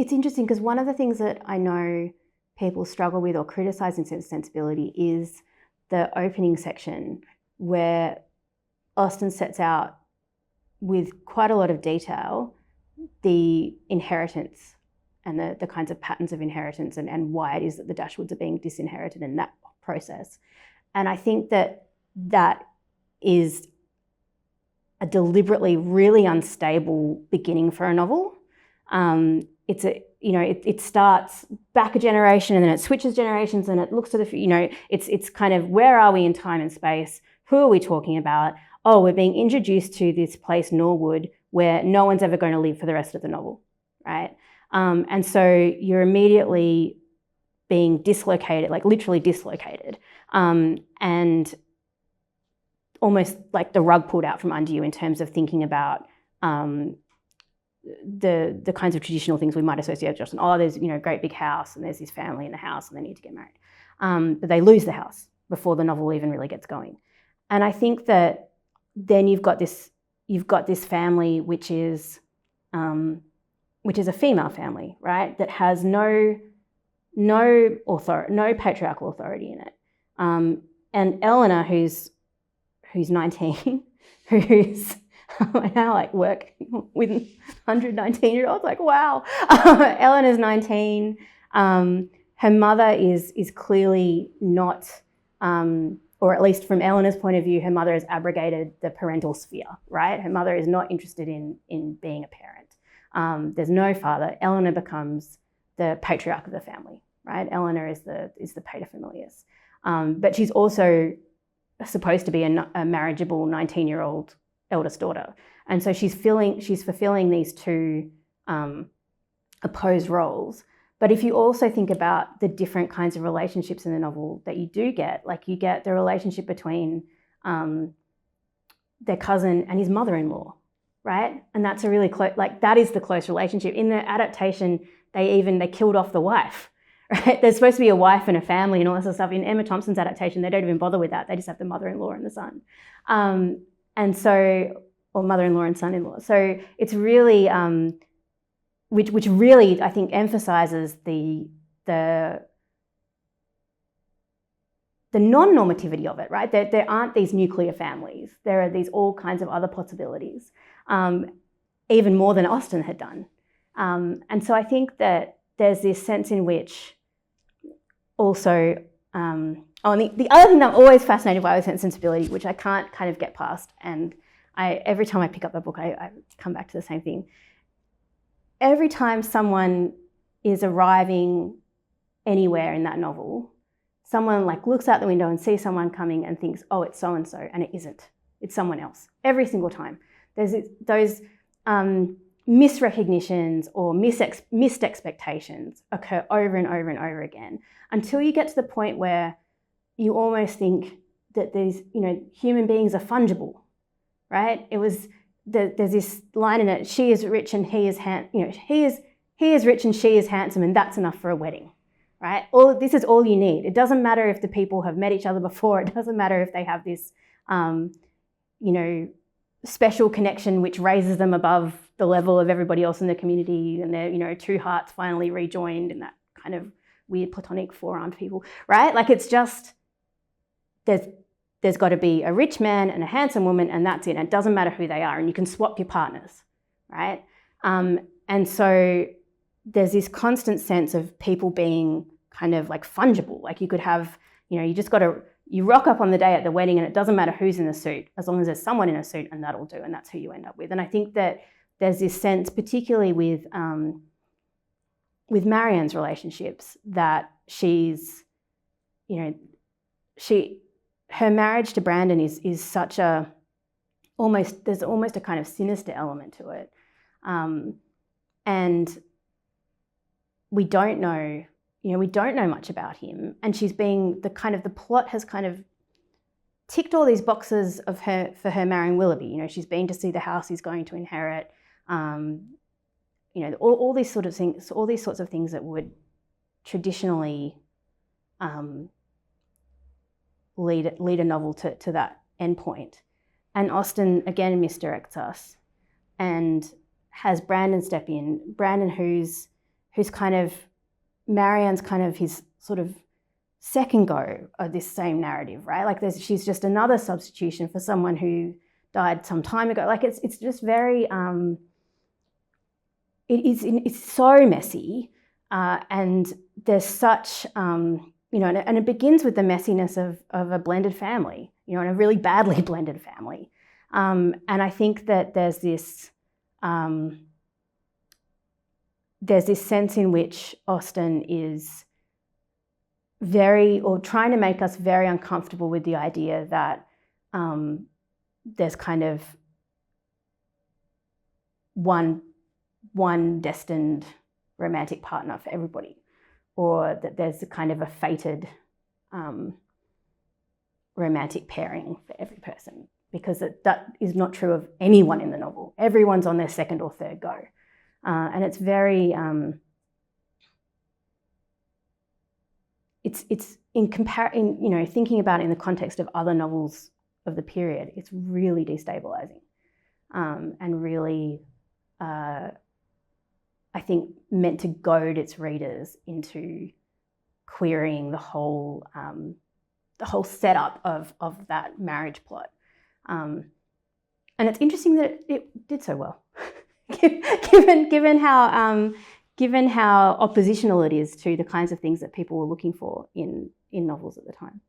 it's interesting because one of the things that I know people struggle with or criticise in Sensibility is the opening section where Austen sets out with quite a lot of detail the inheritance and the kinds of patterns of inheritance and why it is that the Dashwoods are being disinherited in that process. And I think that that is a deliberately really unstable beginning for a novel. It's a, you know, it starts back a generation and then it switches generations and it looks to the, you know, it's kind of where are we in time and space? Who are we talking about? Oh, we're being introduced to this place, Norwood, where no one's ever going to live for the rest of the novel, right? And so you're immediately being dislocated, like literally dislocated, and almost like the rug pulled out from under you in terms of thinking about the kinds of traditional things we might associate with Austen. Oh, there's, you know, great big house and there's this family in the house and they need to get married. But they lose the house before the novel even really gets going. And I think that then you've got this family which is a female family, right? That has no patriarchal authority in it. And Eleanor, who's 19, who's I now like work with 119-year-olds, like wow. Eleanor's 19. Her mother is clearly not, or at least from Eleanor's point of view, her mother has abrogated the parental sphere, right? Her mother is not interested in being a parent. There's no father. Eleanor becomes the patriarch of the family, right? Eleanor is the paterfamilias. But she's also supposed to be a marriageable 19-year-old eldest daughter. And so she's fulfilling these two opposed roles. But if you also think about the different kinds of relationships in the novel that you do get, like you get the relationship between their cousin and his mother-in-law, right? And that's a really close, like that is the close relationship. In the adaptation, they killed off the wife, right? There's supposed to be a wife and a family and all this sort of stuff. In Emma Thompson's adaptation, they don't even bother with that. They just have the mother-in-law and the son. And so, or mother-in-law and son-in-law. So it's really, which really, I think, emphasises the non-normativity of it, right? There aren't these nuclear families. There are these all kinds of other possibilities, even more than Austen had done. And so I think that there's this sense in which also, and the other thing that I'm always fascinated by with Sensibility, which I can't kind of get past, and every time I pick up the book, I come back to the same thing. Every time someone is arriving anywhere in that novel, someone like looks out the window and sees someone coming and thinks, oh, it's so-and-so, and it isn't. It's someone else. Every single time. There's those misrecognitions or missed expectations occur over and over and over again until you get to the point where you almost think that these, you know, human beings are fungible, right? There's this line in it, she is rich and he is he is rich and she is handsome and that's enough for a wedding, right? This is all you need. It doesn't matter if the people have met each other before. It doesn't matter if they have this, special connection which raises them above the level of everybody else in the community and their, two hearts finally rejoined in that kind of weird platonic four-armed people, right? Like it's just, there's got to be a rich man and a handsome woman and that's it. And it doesn't matter who they are and you can swap your partners, right? And so there's this constant sense of people being kind of like fungible. Like you could have, you rock up on the day at the wedding and it doesn't matter who's in the suit, as long as there's someone in a suit and that'll do, and that's who you end up with. And I think that there's this sense, particularly with Marianne's relationships, that she's, her marriage to Brandon is such there's almost a kind of sinister element to it. And we don't know much about him. And she's being the plot has kind of ticked all these boxes for her marrying Willoughby. She's been to see the house he's going to inherit. All these sort of things, all these sorts of things that would traditionally lead a novel to that end point. And Austen again misdirects us and has Brandon step in. Brandon, who's who's kind of, Marianne's kind of his sort of second go of this same narrative, right? Like she's just another substitution for someone who died some time ago. Like it's just very, it's so messy, and there's such, you know, and it begins with the messiness of a blended family, you know, and a really badly blended family. And I think that there's this sense in which Austen is trying to make us very uncomfortable with the idea that there's kind of one destined romantic partner for everybody, or that there's a kind of a fated romantic pairing for every person, because that is not true of anyone in the novel. Everyone's on their second or third go. And it's very, it's you know, thinking about it in the context of other novels of the period, it's really destabilizing, and really, I think, meant to goad its readers into querying the whole setup of that marriage plot. And it's interesting that it did so well, given how oppositional it is to the kinds of things that people were looking for in novels at the time.